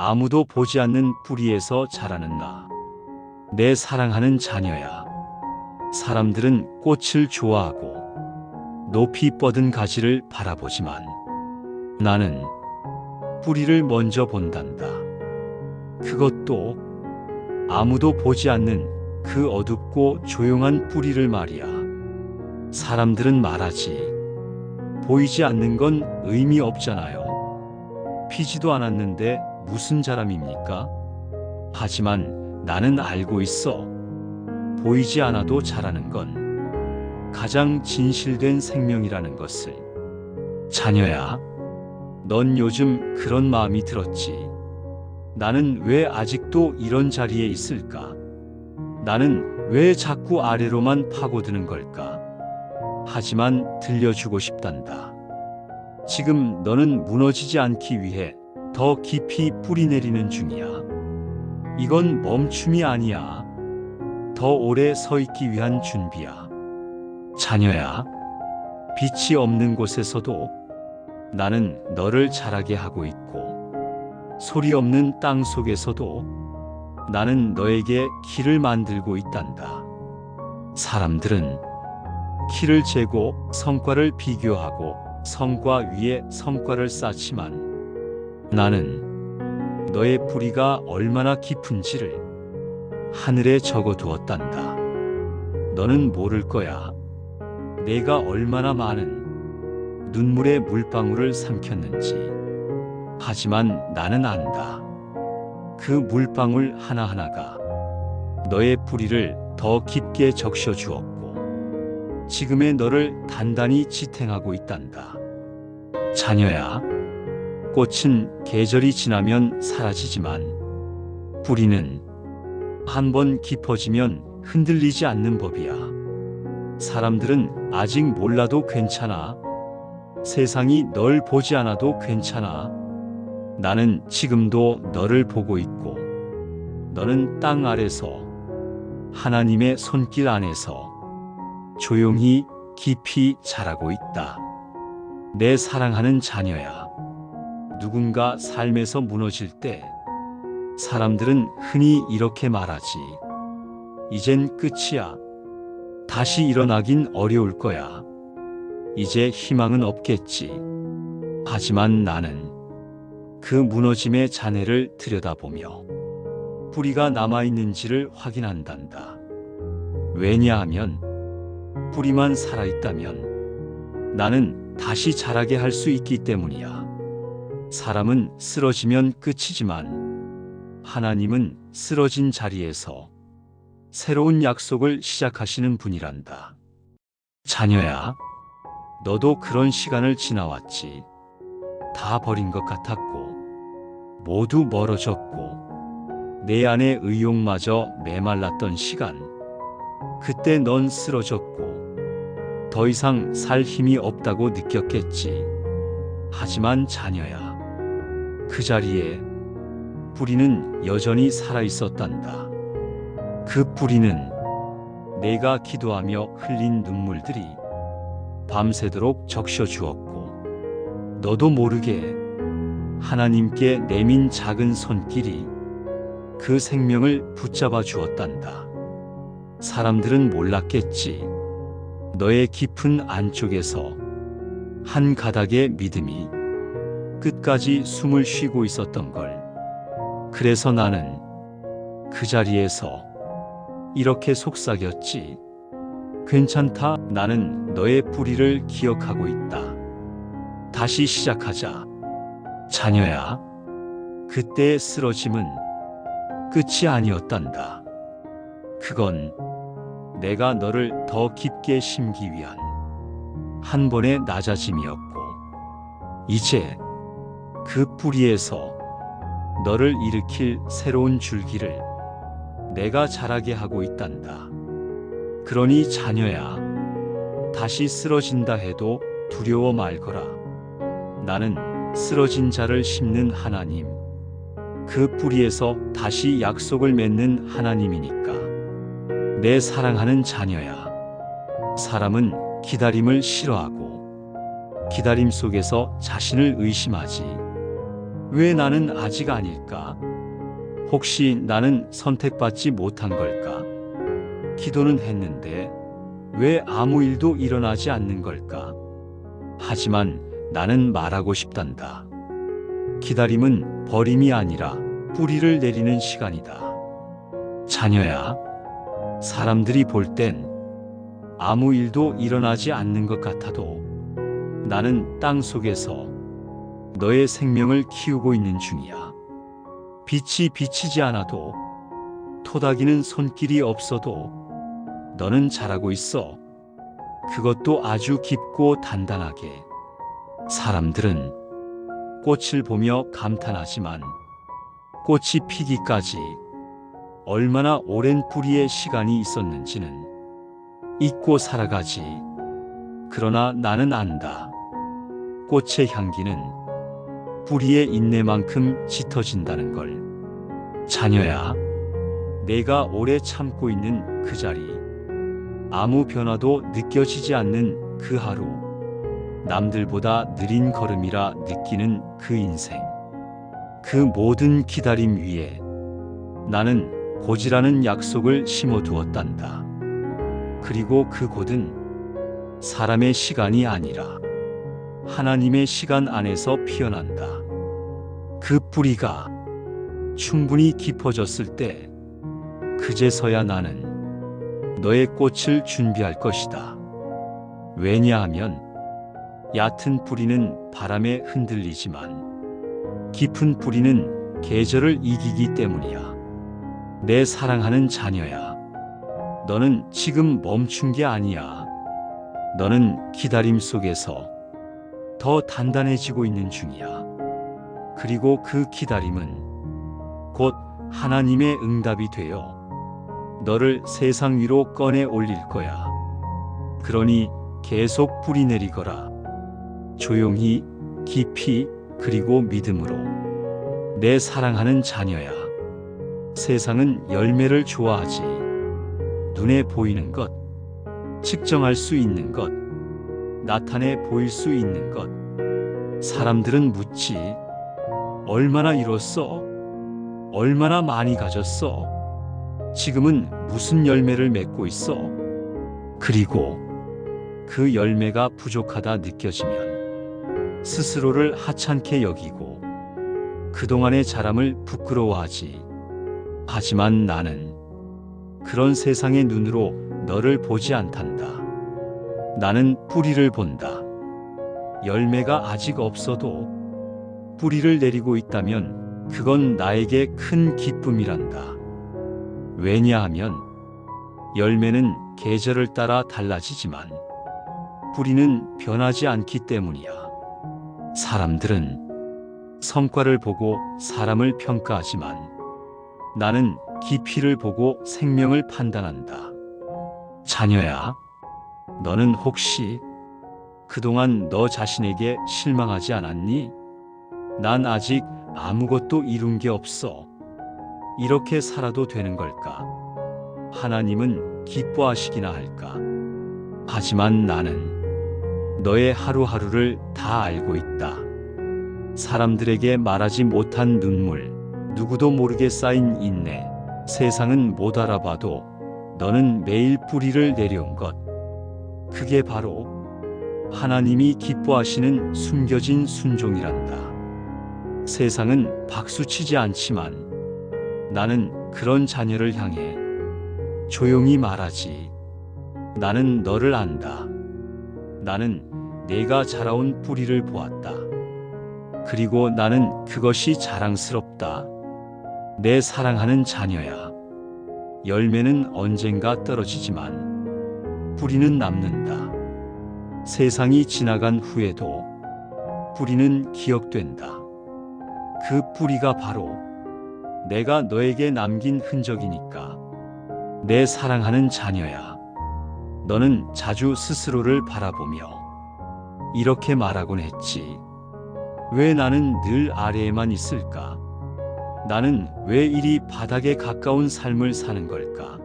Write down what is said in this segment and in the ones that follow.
아무도 보지 않는 뿌리에서 자라는 나. 내 사랑하는 자녀야. 사람들은 꽃을 좋아하고 높이 뻗은 가지를 바라보지만 나는 뿌리를 먼저 본단다. 그것도 아무도 보지 않는 그 어둡고 조용한 뿌리를 말이야. 사람들은 말하지. 보이지 않는 건 의미 없잖아요. 피지도 않았는데 무슨 자람입니까? 하지만 나는 알고 있어. 보이지 않아도 자라는 건 가장 진실된 생명이라는 것을. 자녀야, 넌 요즘 그런 마음이 들었지. 나는 왜 아직도 이런 자리에 있을까? 나는 왜 자꾸 아래로만 파고드는 걸까? 하지만 들려주고 싶단다. 지금 너는 무너지지 않기 위해 더 깊이 뿌리 내리는 중이야. 이건 멈춤이 아니야. 더 오래 서 있기 위한 준비야. 자녀야, 빛이 없는 곳에서도 나는 너를 자라게 하고 있고, 소리 없는 땅 속에서도 나는 너에게 길을 만들고 있단다. 사람들은 키를 재고 성과를 비교하고 성과 위에 성과를 쌓지만 나는 너의 뿌리가 얼마나 깊은지를 하늘에 적어두었단다. 너는 모를 거야. 내가 얼마나 많은 눈물의 물방울을 삼켰는지. 하지만 나는 안다. 그 물방울 하나하나가 너의 뿌리를 더 깊게 적셔 주었고 지금의 너를 단단히 지탱하고 있단다. 자녀야, 꽃은 계절이 지나면 사라지지만 뿌리는 한번 깊어지면 흔들리지 않는 법이야. 사람들은 아직 몰라도 괜찮아. 세상이 널 보지 않아도 괜찮아. 나는 지금도 너를 보고 있고, 너는 땅 아래서 하나님의 손길 안에서 조용히 깊이 자라고 있다. 내 사랑하는 자녀야. 누군가 삶에서 무너질 때 사람들은 흔히 이렇게 말하지. 이젠 끝이야. 다시 일어나긴 어려울 거야. 이제 희망은 없겠지. 하지만 나는 그 무너짐의 잔해를 들여다보며 뿌리가 남아있는지를 확인한단다. 왜냐하면 뿌리만 살아있다면 나는 다시 자라게 할 수 있기 때문이야. 사람은 쓰러지면 끝이지만 하나님은 쓰러진 자리에서 새로운 약속을 시작하시는 분이란다. 자녀야, 너도 그런 시간을 지나왔지. 다 버린 것 같았고, 모두 멀어졌고, 내 안의 의욕마저 메말랐던 시간. 그때 넌 쓰러졌고, 더 이상 살 힘이 없다고 느꼈겠지. 하지만 자녀야, 그 자리에 뿌리는 여전히 살아있었단다. 그 뿌리는 내가 기도하며 흘린 눈물들이 밤새도록 적셔 주었고, 너도 모르게 하나님께 내민 작은 손길이 그 생명을 붙잡아 주었단다. 사람들은 몰랐겠지. 너의 깊은 안쪽에서 한 가닥의 믿음이 끝까지 숨을 쉬고 있었던 걸. 그래서 나는 그 자리에서 이렇게 속삭였지. 괜찮다. 나는 너의 뿌리를 기억하고 있다. 다시 시작하자. 자녀야, 그때의 쓰러짐은 끝이 아니었단다. 그건 내가 너를 더 깊게 심기 위한 한 번의 낮아짐이었고, 이제 그 뿌리에서 너를 일으킬 새로운 줄기를 내가 자라게 하고 있단다. 그러니 자녀야, 다시 쓰러진다 해도 두려워 말거라. 나는 쓰러진 자를 심는 하나님, 그 뿌리에서 다시 약속을 맺는 하나님이니까. 내 사랑하는 자녀야, 사람은 기다림을 싫어하고 기다림 속에서 자신을 의심하지. 왜 나는 아직 아닐까? 혹시 나는 선택받지 못한 걸까? 기도는 했는데 왜 아무 일도 일어나지 않는 걸까? 하지만 나는 말하고 싶단다. 기다림은 버림이 아니라 뿌리를 내리는 시간이다. 자녀야, 사람들이 볼 땐 아무 일도 일어나지 않는 것 같아도 나는 땅 속에서 너의 생명을 키우고 있는 중이야. 빛이 비치지 않아도, 토닥이는 손길이 없어도 너는 자라고 있어. 그것도 아주 깊고 단단하게. 사람들은 꽃을 보며 감탄하지만 꽃이 피기까지 얼마나 오랜 뿌리의 시간이 있었는지는 잊고 살아가지. 그러나 나는 안다. 꽃의 향기는 뿌리의 인내만큼 짙어진다는 걸. 자녀야, 내가 오래 참고 있는 그 자리, 아무 변화도 느껴지지 않는 그 하루, 남들보다 느린 걸음이라 느끼는 그 인생, 그 모든 기다림 위에 나는 곧이라는 약속을 심어두었단다. 그리고 그 곧은 사람의 시간이 아니라 하나님의 시간 안에서 피어난다. 그 뿌리가 충분히 깊어졌을 때 그제서야 나는 너의 꽃을 준비할 것이다. 왜냐하면 얕은 뿌리는 바람에 흔들리지만 깊은 뿌리는 계절을 이기기 때문이야. 내 사랑하는 자녀야, 너는 지금 멈춘 게 아니야. 너는 기다림 속에서 더 단단해지고 있는 중이야. 그리고 그 기다림은 곧 하나님의 응답이 되어 너를 세상 위로 꺼내 올릴 거야. 그러니 계속 뿌리 내리거라. 조용히, 깊이, 그리고 믿음으로. 내 사랑하는 자녀야, 세상은 열매를 좋아하지. 눈에 보이는 것, 측정할 수 있는 것, 나타내 보일 수 있는 것. 사람들은 묻지. 얼마나 이뤘어? 얼마나 많이 가졌어? 지금은 무슨 열매를 맺고 있어? 그리고 그 열매가 부족하다 느껴지면 스스로를 하찮게 여기고 그동안의 자람을 부끄러워하지. 하지만 나는 그런 세상의 눈으로 너를 보지 않단다. 나는 뿌리를 본다. 열매가 아직 없어도 뿌리를 내리고 있다면 그건 나에게 큰 기쁨이란다. 왜냐하면 열매는 계절을 따라 달라지지만 뿌리는 변하지 않기 때문이야. 사람들은 성과를 보고 사람을 평가하지만 나는 깊이를 보고 생명을 판단한다. 자녀야, 너는 혹시 그동안 너 자신에게 실망하지 않았니? 난 아직 아무것도 이룬 게 없어. 이렇게 살아도 되는 걸까? 하나님은 기뻐하시기나 할까? 하지만 나는 너의 하루하루를 다 알고 있다. 사람들에게 말하지 못한 눈물, 누구도 모르게 쌓인 인내, 세상은 못 알아봐도 너는 매일 뿌리를 내려온 것. 그게 바로 하나님이 기뻐하시는 숨겨진 순종이란다. 세상은 박수치지 않지만 나는 그런 자녀를 향해 조용히 말하지. 나는 너를 안다. 나는 내가 자라온 뿌리를 보았다. 그리고 나는 그것이 자랑스럽다. 내 사랑하는 자녀야, 열매는 언젠가 떨어지지만 뿌리는 남는다. 세상이 지나간 후에도 뿌리는 기억된다. 그 뿌리가 바로 내가 너에게 남긴 흔적이니까. 내 사랑하는 자녀야, 너는 자주 스스로를 바라보며 이렇게 말하곤 했지. 왜 나는 늘 아래에만 있을까? 나는 왜 이리 바닥에 가까운 삶을 사는 걸까?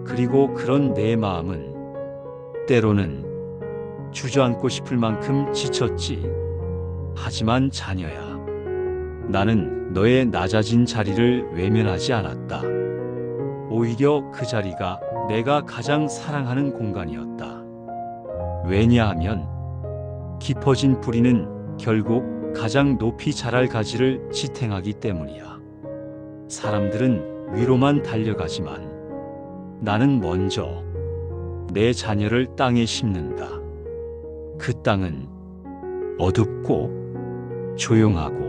그리고 그런 내 마음은 때로는 주저앉고 싶을 만큼 지쳤지. 하지만 자녀야, 나는 너의 낮아진 자리를 외면하지 않았다. 오히려 그 자리가 내가 가장 사랑하는 공간이었다. 왜냐하면 깊어진 뿌리는 결국 가장 높이 자랄 가지를 지탱하기 때문이야. 사람들은 위로만 달려가지만 나는 먼저 내 자녀를 땅에 심는다. 그 땅은 어둡고 조용하고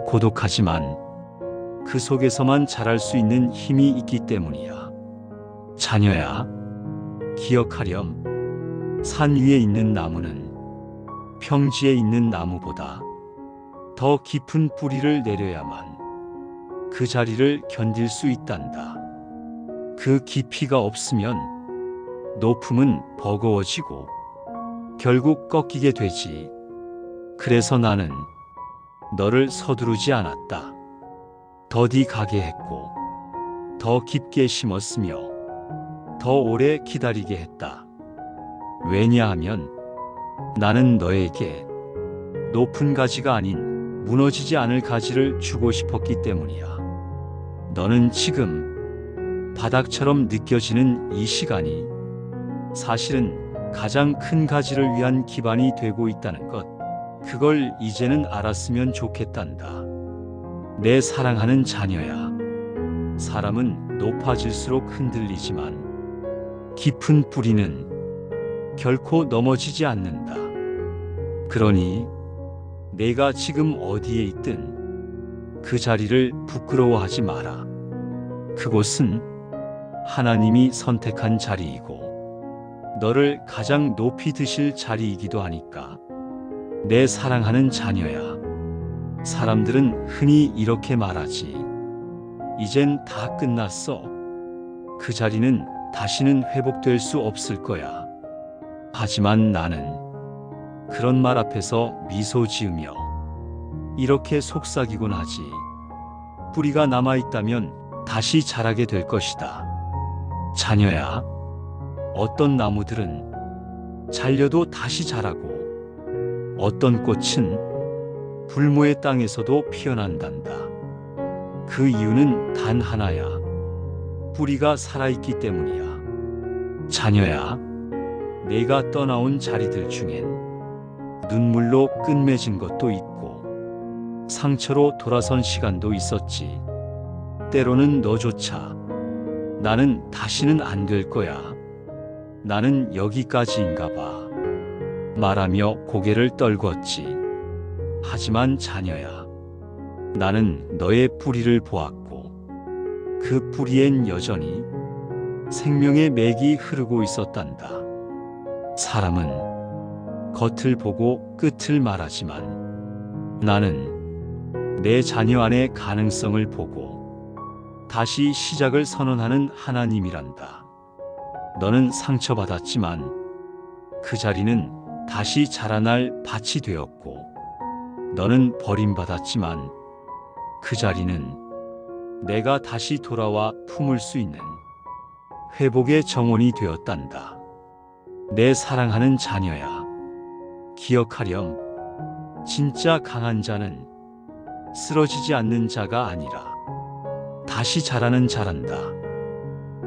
고독하지만 그 속에서만 자랄 수 있는 힘이 있기 때문이야. 자녀야, 기억하렴. 산 위에 있는 나무는 평지에 있는 나무보다 더 깊은 뿌리를 내려야만 그 자리를 견딜 수 있단다. 그 깊이가 없으면 높음은 버거워지고 결국 꺾이게 되지. 그래서 나는 너를 서두르지 않았다. 더디 가게 했고 더 깊게 심었으며 더 오래 기다리게 했다. 왜냐하면 나는 너에게 높은 가지가 아닌 무너지지 않을 가지를 주고 싶었기 때문이야. 너는 지금 바닥처럼 느껴지는 이 시간이 사실은 가장 큰 가지를 위한 기반이 되고 있다는 것. 그걸 이제는 알았으면 좋겠단다. 내 사랑하는 자녀야. 사람은 높아질수록 흔들리지만 깊은 뿌리는 결코 넘어지지 않는다. 그러니 내가 지금 어디에 있든 그 자리를 부끄러워하지 마라. 그곳은 하나님이 선택한 자리이고 너를 가장 높이 드실 자리이기도 하니까. 내 사랑하는 자녀야. 사람들은 흔히 이렇게 말하지. 이젠 다 끝났어. 그 자리는 다시는 회복될 수 없을 거야. 하지만 나는 그런 말 앞에서 미소 지으며 이렇게 속삭이곤 하지. 뿌리가 남아있다면 다시 자라게 될 것이다. 자녀야, 어떤 나무들은 잘려도 다시 자라고 어떤 꽃은 불모의 땅에서도 피어난단다. 그 이유는 단 하나야. 뿌리가 살아있기 때문이야. 자녀야, 내가 떠나온 자리들 중엔 눈물로 끝맺은 것도 있고 상처로 돌아선 시간도 있었지. 때로는 너조차 나는 다시는 안 될 거야. 나는 여기까지인가 봐. 말하며 고개를 떨궜지. 하지만 자녀야, 나는 너의 뿌리를 보았고 그 뿌리엔 여전히 생명의 맥이 흐르고 있었단다. 사람은 겉을 보고 끝을 말하지만 나는 내 자녀 안의 가능성을 보고 다시 시작을 선언하는 하나님이란다. 너는 상처받았지만 그 자리는 다시 자라날 밭이 되었고 너는 버림받았지만 그 자리는 내가 다시 돌아와 품을 수 있는 회복의 정원이 되었단다. 내 사랑하는 자녀야, 기억하렴. 진짜 강한 자는 쓰러지지 않는 자가 아니라 다시 자라는 자란다.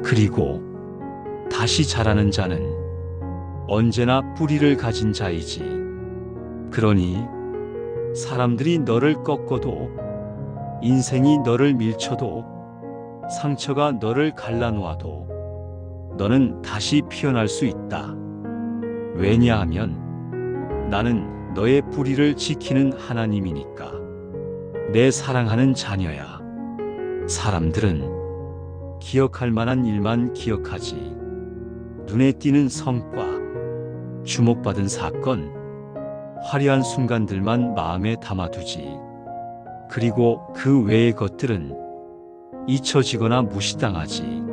그리고 다시 자라는 자는 언제나 뿌리를 가진 자이지. 그러니 사람들이 너를 꺾어도, 인생이 너를 밀쳐도, 상처가 너를 갈라놓아도 너는 다시 피어날 수 있다. 왜냐하면 나는 너의 뿌리를 지키는 하나님이니까. 내 사랑하는 자녀야, 사람들은 기억할 만한 일만 기억하지. 눈에 띄는 성과, 주목받은 사건, 화려한 순간들만 마음에 담아두지. 그리고 그 외의 것들은 잊혀지거나 무시당하지.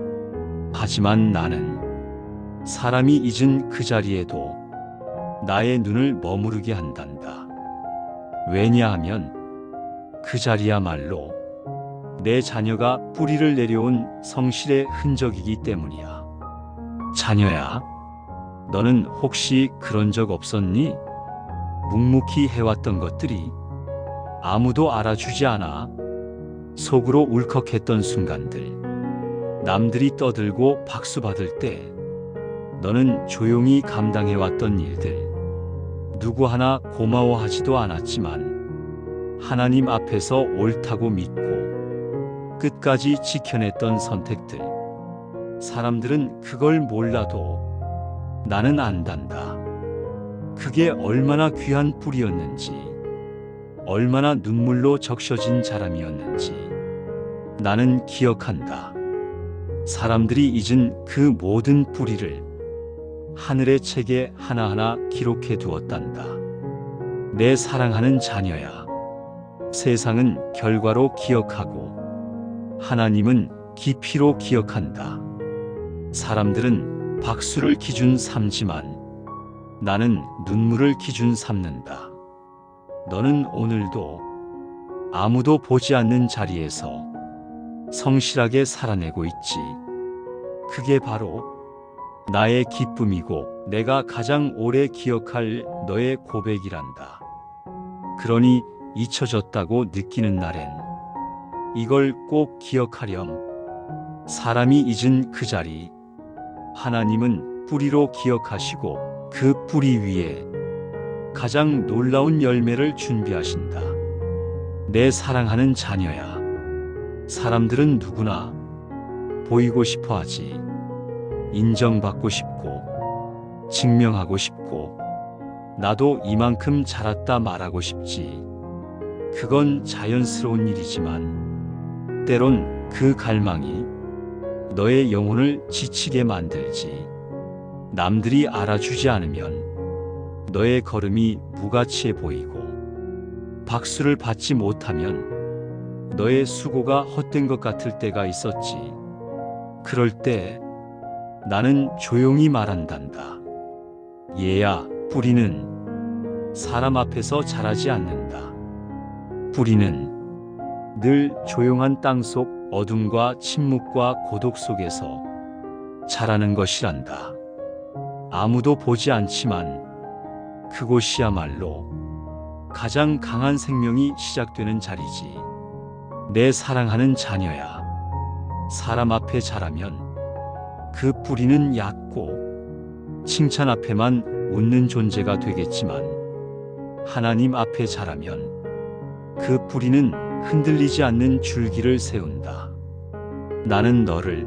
하지만 나는 사람이 잊은 그 자리에도 나의 눈을 머무르게 한단다. 왜냐하면 그 자리야말로 내 자녀가 뿌리를 내려온 성실의 흔적이기 때문이야. 자녀야, 너는 혹시 그런 적 없었니? 묵묵히 해왔던 것들이 아무도 알아주지 않아 속으로 울컥했던 순간들, 남들이 떠들고 박수 받을 때 너는 조용히 감당해왔던 일들, 누구 하나 고마워하지도 않았지만 하나님 앞에서 옳다고 믿고 끝까지 지켜냈던 선택들. 사람들은 그걸 몰라도 나는 안단다. 그게 얼마나 귀한 뿌리였는지, 얼마나 눈물로 적셔진 자람이었는지 나는 기억한다. 사람들이 잊은 그 모든 뿌리를 하늘의 책에 하나하나 기록해 두었단다. 내 사랑하는 자녀야, 세상은 결과로 기억하고 하나님은 깊이로 기억한다. 사람들은 박수를 기준 삼지만 나는 눈물을 기준 삼는다. 너는 오늘도 아무도 보지 않는 자리에서 성실하게 살아내고 있지. 그게 바로 나의 기쁨이고 내가 가장 오래 기억할 너의 고백이란다. 그러니 잊혀졌다고 느끼는 날엔 이걸 꼭 기억하렴. 사람이 잊은 그 자리, 하나님은 뿌리로 기억하시고 그 뿌리 위에 가장 놀라운 열매를 준비하신다. 내 사랑하는 자녀야, 사람들은 누구나 보이고 싶어 하지. 인정받고 싶고 증명하고 싶고 나도 이만큼 자랐다 말하고 싶지. 그건 자연스러운 일이지만 때론 그 갈망이 너의 영혼을 지치게 만들지. 남들이 알아주지 않으면 너의 걸음이 무가치해 보이고 박수를 받지 못하면 너의 수고가 헛된 것 같을 때가 있었지. 그럴 때 나는 조용히 말한단다. 얘야, 뿌리는 사람 앞에서 자라지 않는다. 뿌리는 늘 조용한 땅속 어둠과 침묵과 고독 속에서 자라는 것이란다. 아무도 보지 않지만 그곳이야말로 가장 강한 생명이 시작되는 자리지. 내 사랑하는 자녀야, 사람 앞에 자라면 그 뿌리는 얕고 칭찬 앞에만 웃는 존재가 되겠지만 하나님 앞에 자라면 그 뿌리는 흔들리지 않는 줄기를 세운다. 나는 너를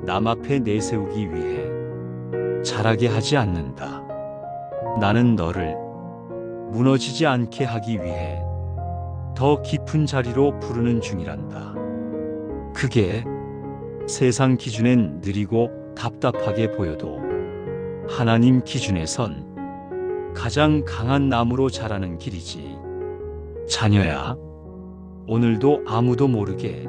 남 앞에 내세우기 위해 자라게 하지 않는다. 나는 너를 무너지지 않게 하기 위해 더 깊은 자리로 부르는 중이란다. 그게 세상 기준엔 느리고 답답하게 보여도 하나님 기준에선 가장 강한 나무로 자라는 길이지. 자녀야, 오늘도 아무도 모르게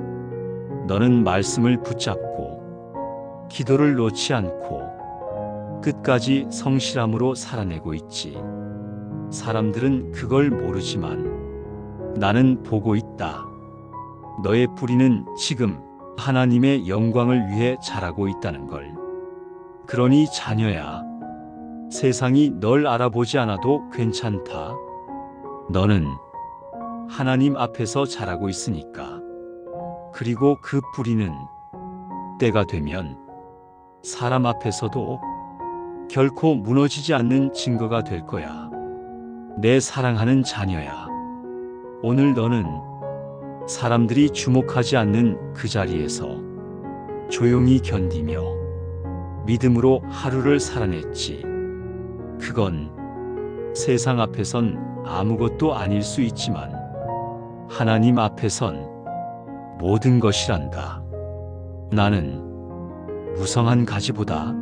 너는 말씀을 붙잡고 기도를 놓지 않고 끝까지 성실함으로 살아내고 있지. 사람들은 그걸 모르지만 나는 보고 있다. 너의 뿌리는 지금 하나님의 영광을 위해 자라고 있다는 걸. 그러니 자녀야, 세상이 널 알아보지 않아도 괜찮다. 너는 하나님 앞에서 자라고 있으니까. 그리고 그 뿌리는 때가 되면 사람 앞에서도 결코 무너지지 않는 증거가 될 거야. 내 사랑하는 자녀야, 오늘 너는 사람들이 주목하지 않는 그 자리에서 조용히 견디며 믿음으로 하루를 살아냈지. 그건 세상 앞에선 아무것도 아닐 수 있지만 하나님 앞에선 모든 것이란다. 나는 무성한 가지보다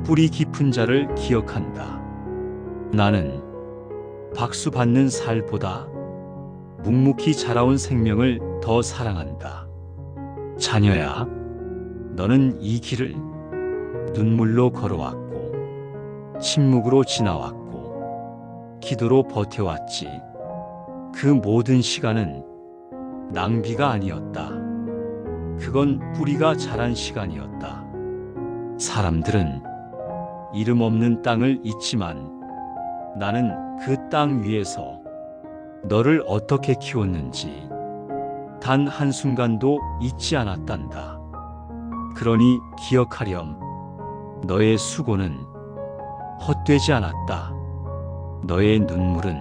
뿌리 깊은 자를 기억한다. 나는 박수 받는 살보다 묵묵히 자라온 생명을 더 사랑한다. 자녀야, 너는 이 길을 눈물로 걸어왔고 침묵으로 지나왔고 기도로 버텨왔지. 그 모든 시간은 낭비가 아니었다. 그건 뿌리가 자란 시간이었다. 사람들은 이름 없는 땅을 잊지만 나는 그 땅 위에서 너를 어떻게 키웠는지 단 한순간도 잊지 않았단다. 그러니 기억하렴. 너의 수고는 헛되지 않았다. 너의 눈물은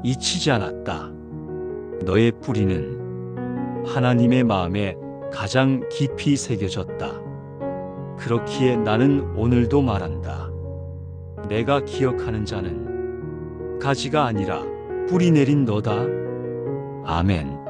잊히지 않았다. 너의 뿌리는 하나님의 마음에 가장 깊이 새겨졌다. 그렇기에 나는 오늘도 말한다. 내가 기억하는 자는 가지가 아니라 뿌리 내린 너다. 아멘.